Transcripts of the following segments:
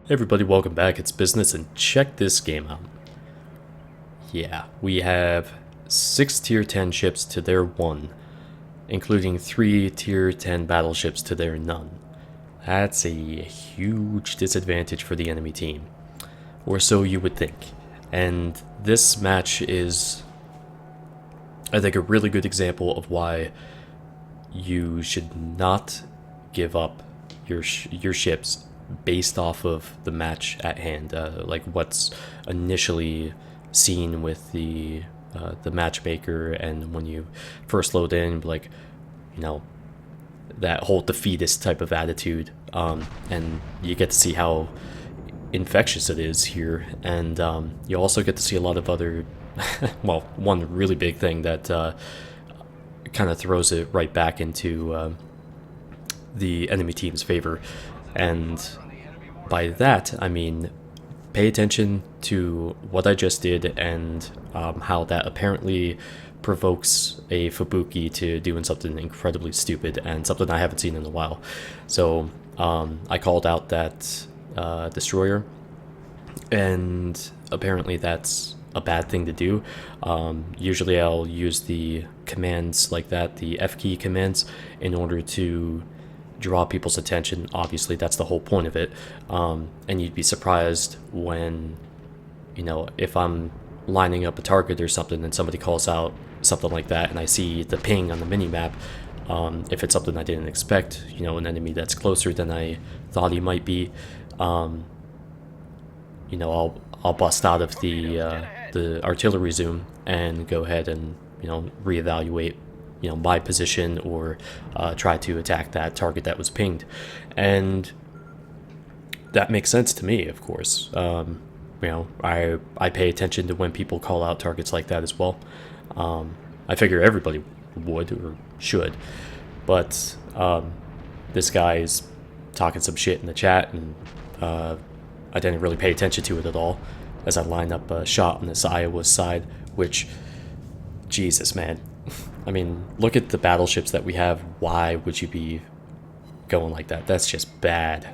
Hey everybody, welcome back. It's Business, and check this game out. Yeah, we have 6 tier 10 ships to their 1, including 3 tier 10 battleships to their none. That's a huge disadvantage for the enemy team, or so you would think. And this match is, I think, a really good example of why you should not give up your ships based off of the match at hand, like what's initially seen with the matchmaker, and when you first load in, like, you know, that whole defeatist type of attitude, and you get to see how infectious it is here, and you also get to see a lot of other, well, one really big thing that kind of throws it right back into the enemy team's favor, and by that I mean pay attention to what I just did and how that apparently provokes a Fubuki to doing something incredibly stupid and something I haven't seen in a while. So I called out that destroyer, and apparently that's a bad thing to do. Usually I'll use the commands like that, the F key commands, in order to draw people's attention. Obviously, that's the whole point of it. And you'd be surprised when, if I'm lining up a target or something and somebody calls out something like that and I see the ping on the minimap, if it's something I didn't expect, an enemy that's closer than I thought he might be, I'll bust out of the artillery zoom and go ahead and reevaluate my position, or try to attack that target that was pinged. And that makes sense to me, of course. I pay attention to when people call out targets like that as well. I figure everybody would or should, but this guy is talking some shit in the chat, and I didn't really pay attention to it at all as I lined up a shot on this Iowa side, which, Jesus, man. I mean, look at the battleships that we have. Why would you be going like that? That's just bad.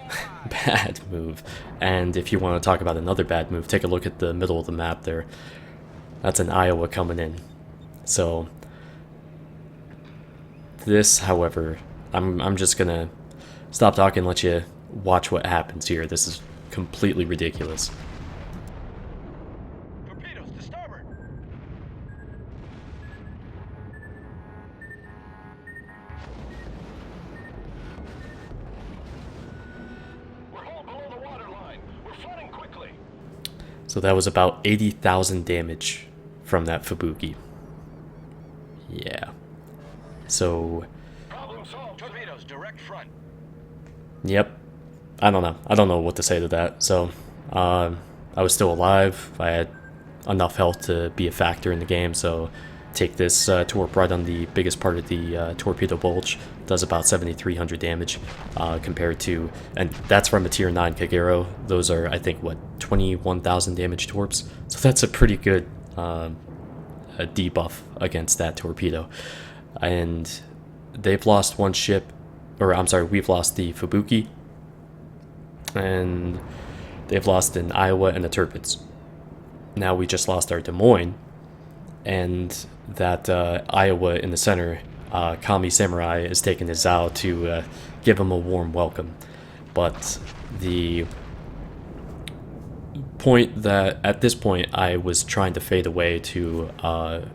Bad move. And if you want to talk about another bad move, take a look at the middle of the map there. That's an Iowa coming in. So this, however, I'm just gonna stop talking and let you watch what happens here. This is completely ridiculous. Torpedoes to starboard. We're hull below the waterline. We're flooding quickly. So that was about 80,000 damage from that Fubuki. Yeah. So, Problem solved. Torpedoes direct front. yep. I don't know. I don't know what to say to that. So, I was still alive. I had enough health to be a factor in the game. So, take this torp right on the biggest part of the torpedo bulge. Does about 7,300 damage compared to, and that's from a tier 9 Kagero. Those are, I think, what, 21,000 damage torps. So that's a pretty good debuff against that torpedo. And they've lost one ship, or I'm sorry, we've lost the Fubuki, and they've lost an Iowa and a Tirpitz. Now we just lost our Des Moines, and that Iowa in the center, Kami Samurai, is taking his Zao to give him a warm welcome. But the point that at this point I was trying to fade away to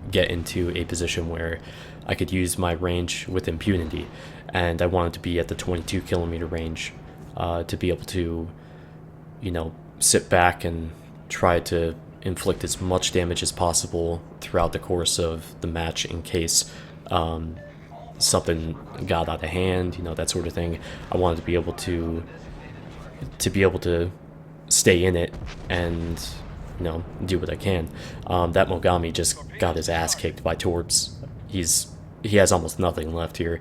get into a position where I could use my range with impunity, and I wanted to be at the 22 kilometer range to be able to, sit back and try to inflict as much damage as possible throughout the course of the match in case something got out of hand, that sort of thing. I wanted to be able to stay in it and do what I can. That Mogami just got his ass kicked by Torps. He has almost nothing left here,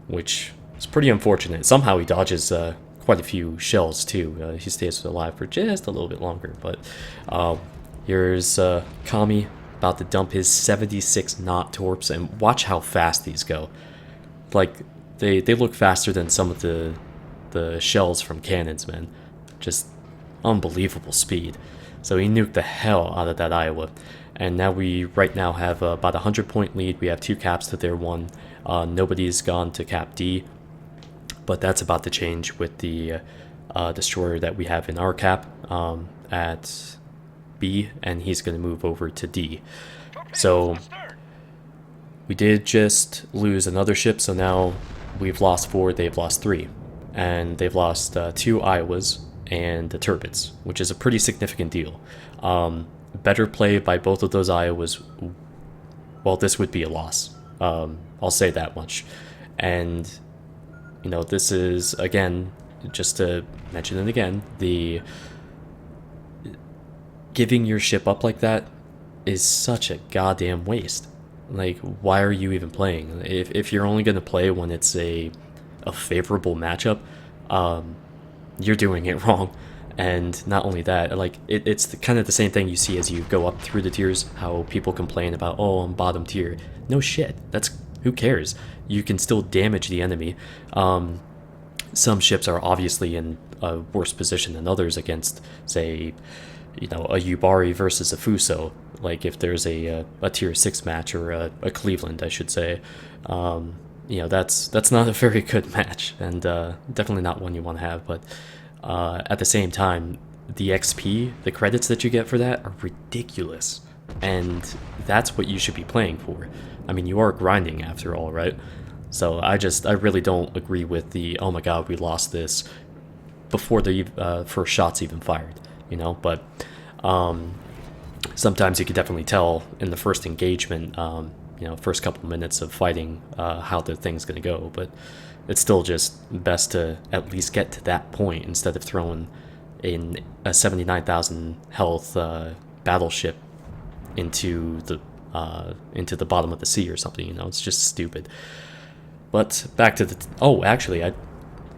which is pretty unfortunate. Somehow he dodges quite a few shells too. He stays alive for just a little bit longer. But here's Kami about to dump his 76 knot Torps, and watch how fast these go. Like, they look faster than some of the shells from cannons, man. Just unbelievable speed. So he nuked the hell out of that Iowa. And now we right now have about a 100-point lead. We have 2 caps to their 1. Nobody's gone to cap D, but that's about to change with the destroyer that we have in our cap at B, and he's going to move over to D. So we did just lose another ship, so now we've lost 4, they've lost 3. And they've lost 2 Iowas and the turbots, which is a pretty significant deal. Better play by both of those Iowas, well, this would be a loss. I'll say that much. And, you know, this is, again, just to mention it again, the giving your ship up like that is such a goddamn waste. Like, why are you even playing? If you're only going to play when it's a favorable matchup, you're doing it wrong. And not only that, like, it's kind of the same thing you see as you go up through the tiers, how people complain about, oh, I'm bottom tier. No shit, who cares? You can still damage the enemy. Some ships are obviously in a worse position than others against, say, you know, a Yubari versus a Fuso. Like if there's a tier 6 match, or a Cleveland, I should say, you know, that's not a very good match, and definitely not one you want to have. But at the same time, the XP, the credits that you get for that are ridiculous, and that's what you should be playing for. I mean, you are grinding after all, right? So I really don't agree with the, oh my god, we lost this before the first shots even fired, you know. But sometimes you could definitely tell in the first engagement, you know, first couple minutes of fighting, how the thing's gonna go. But it's still just best to at least get to that point instead of throwing in a 79,000 health battleship into the bottom of the sea or something. You know, it's just stupid. But back to the oh, actually, I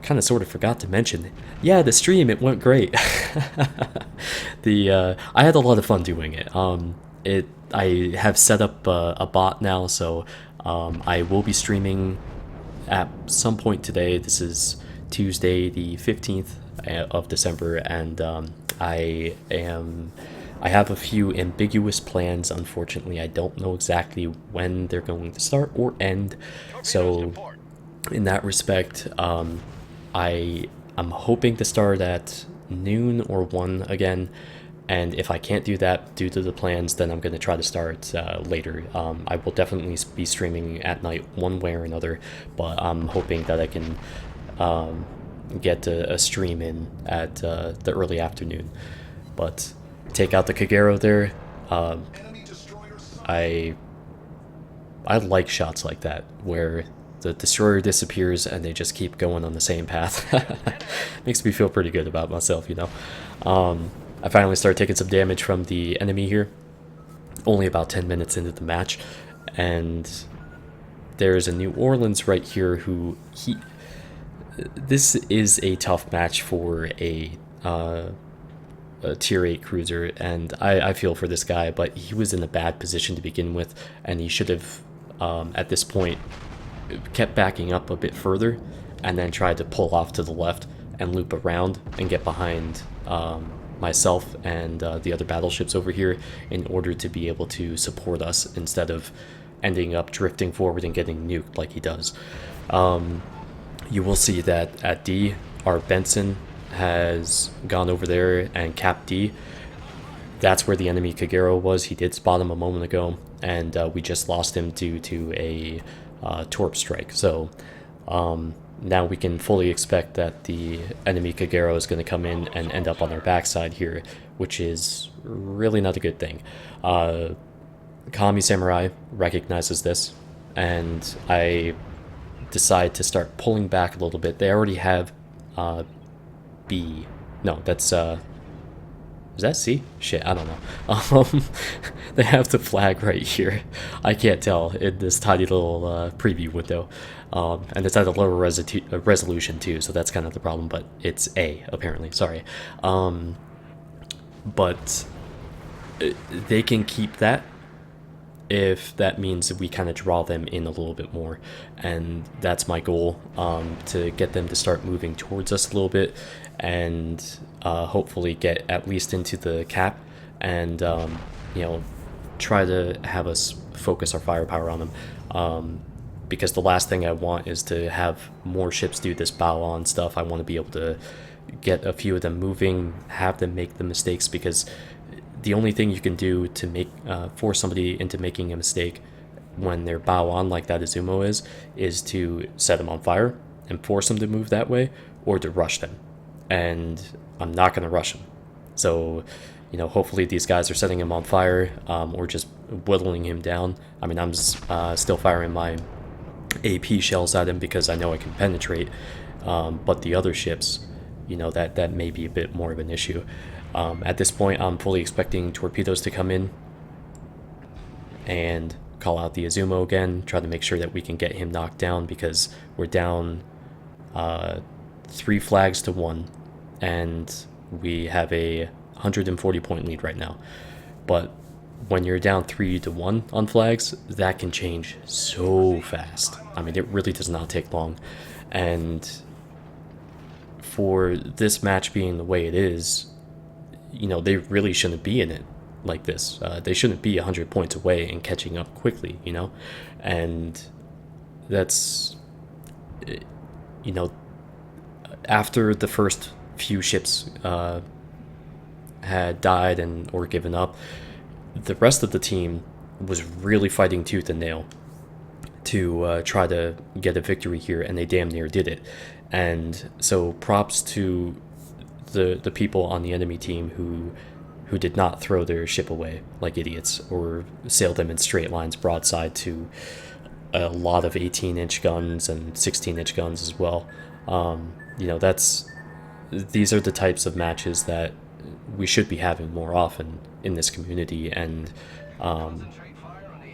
kind of sort of forgot to mention. Yeah, the stream, it went great. I had a lot of fun doing it. I have set up a bot now, so I will be streaming at some point today. This is Tuesday the 15th of December, and I have a few ambiguous plans. Unfortunately, I don't know exactly when they're going to start or end, so in that respect, I'm hoping to start at noon or 1 again. And if I can't do that due to the plans, then I'm going to try to start later. I will definitely be streaming at night one way or another, but I'm hoping that I can get a stream in at the early afternoon. But take out the Kagero there. I like shots like that, where the destroyer disappears and they just keep going on the same path. Makes me feel pretty good about myself, you know. I finally started taking some damage from the enemy here, only about 10 minutes into the match, and there's a New Orleans right here who this is a tough match for a tier 8 cruiser, and I feel for this guy, but he was in a bad position to begin with, and he should have at this point kept backing up a bit further and then tried to pull off to the left and loop around and get behind myself and the other battleships over here in order to be able to support us instead of ending up drifting forward and getting nuked like he does. You will see that at D, our Benson has gone over there and capped D. That's where the enemy Kagero was. He did spot him a moment ago, and we just lost him due to a torp strike. So now we can fully expect that the enemy Kagero is going to come in and end up on our backside here, which is really not a good thing. Kami Samurai recognizes this, and I decide to start pulling back a little bit. They already have B. No, that's is that C? Shit, I don't know. They have the flag right here. I can't tell in this tiny little preview window. And it's at a lower resolution too, so that's kind of the problem, but it's A, apparently. Sorry. But they can keep that, if that means that we kind of draw them in a little bit more. And that's my goal, to get them to start moving towards us a little bit, and hopefully get at least into the cap, and you know, try to have us focus our firepower on them. Because the last thing I want is to have more ships do this bow on stuff. I want to be able to get a few of them moving, have them make the mistakes, because the only thing you can do to make force somebody into making a mistake when they're bow on like that Izumo is to set them on fire and force them to move that way, or to rush them. And I'm not going to rush them. So, you know, hopefully these guys are setting him on fire, or just whittling him down. I mean, I'm still firing my AP shells at him because I know I can penetrate, but the other ships, you know, that may be a bit more of an issue. At this point, I'm fully expecting torpedoes to come in and call out the Izumo again, try to make sure that we can get him knocked down, because we're down 3 flags to 1, and we have a 140 point lead right now. But when you're down 3 to 1 on flags, that can change so fast. I mean, it really does not take long. And for this match being the way it is, you know, they really shouldn't be in it like this. They shouldn't be 100 points away and catching up quickly, you know? And that's, you know, after the first few ships had died and or given up, the rest of the team was really fighting tooth and nail to try to get a victory here, and they damn near did it. And so props to the people on the enemy team who did not throw their ship away like idiots, or sail them in straight lines broadside to a lot of 18-inch guns and 16-inch guns as well. You know, these are the types of matches that we should be having more often in this community. And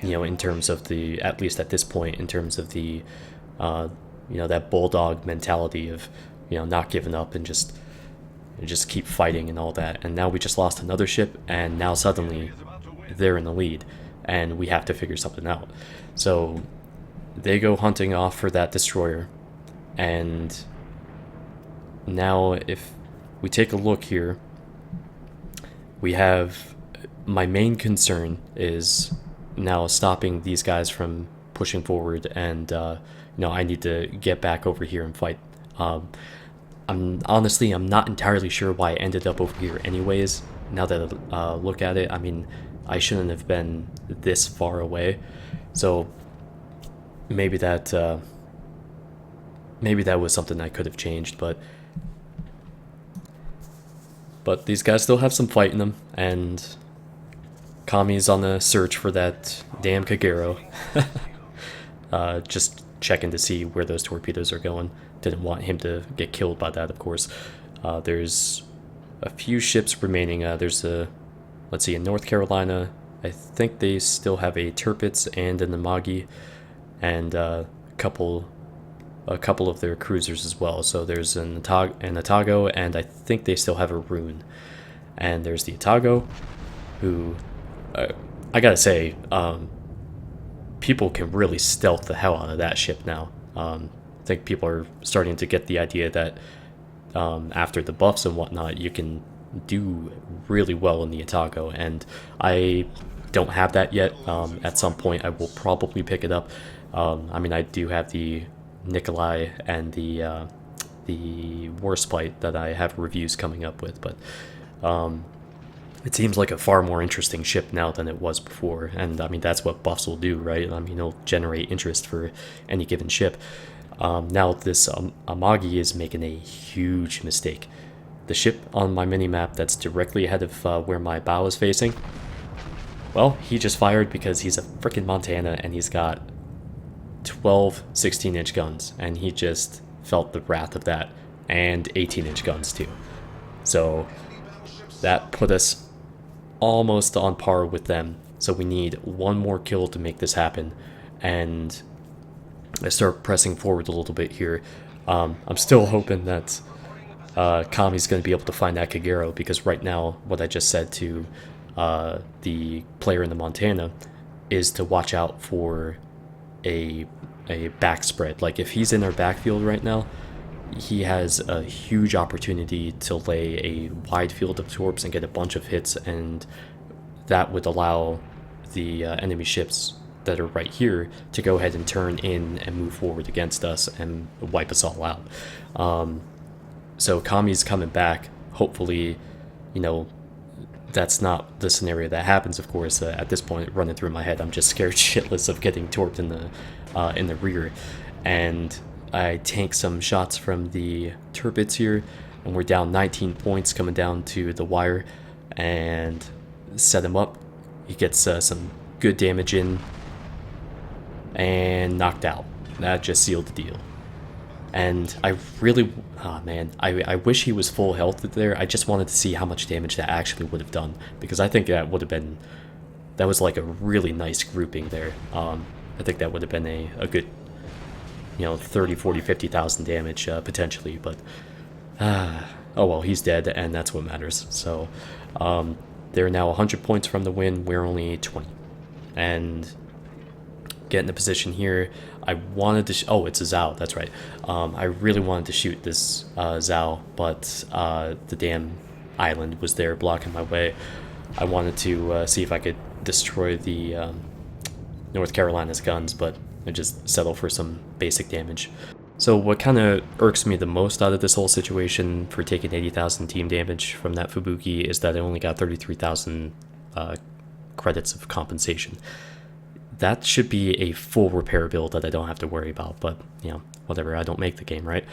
you know, in terms of the, at least at this point, in terms of the you know, that bulldog mentality of, you know, not giving up and just keep fighting and all that. And now we just lost another ship, and now suddenly they're in the lead, and we have to figure something out. So they go hunting off for that destroyer, and now if we take a look here, we have, my main concern is now stopping these guys from pushing forward, and you know, I need to get back over here and fight. I'm not entirely sure why I ended up over here anyways, now that I look at it. I mean, I shouldn't have been this far away, so maybe that was something I could have changed, but these guys still have some fight in them, and Kami's on the search for that damn Kagero. Just checking to see where those torpedoes are going. Didn't want him to get killed by that, of course. There's a few ships remaining. There's let's see, in North Carolina, I think they still have a Tirpitz and an Amagi, and a couple of their cruisers as well. So there's an Atago, and I think they still have a Rune. And there's the Atago, who, I gotta say, people can really stealth the hell out of that ship now. I think people are starting to get the idea that after the buffs and whatnot, you can do really well in the Atago, and I don't have that yet. At some point I will probably pick it up. I mean, I do have the Nikolai and the Warspite that I have reviews coming up with, but it seems like a far more interesting ship now than it was before. And I mean, that's what buffs will do, right? I mean, it'll generate interest for any given ship. Now this Amagi is making a huge mistake. The ship on my mini-map that's directly ahead of where my bow is facing, well, he just fired because he's a freaking Montana, and he's got 12 16-inch guns, and he just felt the wrath of that, and 18-inch guns too. So that put us almost on par with them. So we need one more kill to make this happen, and I start pressing forward a little bit here. I'm still hoping that Kami's going to be able to find that Kagero, because right now, what I just said to the player in the Montana, is to watch out for a back spread. Like if he's in our backfield right now, he has a huge opportunity to lay a wide field of torps and get a bunch of hits, and that would allow the enemy ships that are right here to go ahead and turn in and move forward against us and wipe us all out. So Kami's coming back. Hopefully, you know, that's not the scenario that happens. Of course, at this point, running through my head, I'm just scared shitless of getting torped in the rear, and I tank some shots from the turrets here, and we're down 19 points coming down to the wire, and set him up. He gets some good damage in, and knocked out. That just sealed the deal. And I really, oh man, I wish he was full health there. I just wanted to see how much damage that actually would have done, because I think that would have been, that was like a really nice grouping there. I think that would have been a good, 30, 40, 50,000 damage potentially, but oh well, he's dead, and that's what matters. So they're now 100 points from the win. We're only 20, and get in a position here. I wanted to oh, it's a Zhao, that's right. I really wanted to shoot this Zhao, but the damn island was there blocking my way. I wanted to see if I could destroy the North Carolina's guns, but I just settled for some basic damage. So what kind of irks me the most out of this whole situation for taking 80,000 team damage from that Fubuki is that I only got 33,000 credits of compensation. That should be a full repair build that I don't have to worry about, but, whatever, I don't make the game, right?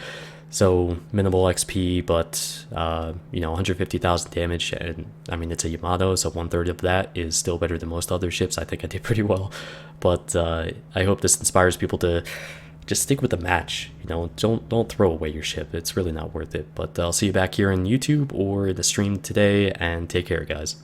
So, minimal XP, but, 150,000 damage, and, I mean, it's a Yamato, so 1/3 of that is still better than most other ships. I think I did pretty well, but I hope this inspires people to just stick with the match, don't throw away your ship. It's really not worth it, but I'll see you back here on YouTube or in the stream today, and take care, guys.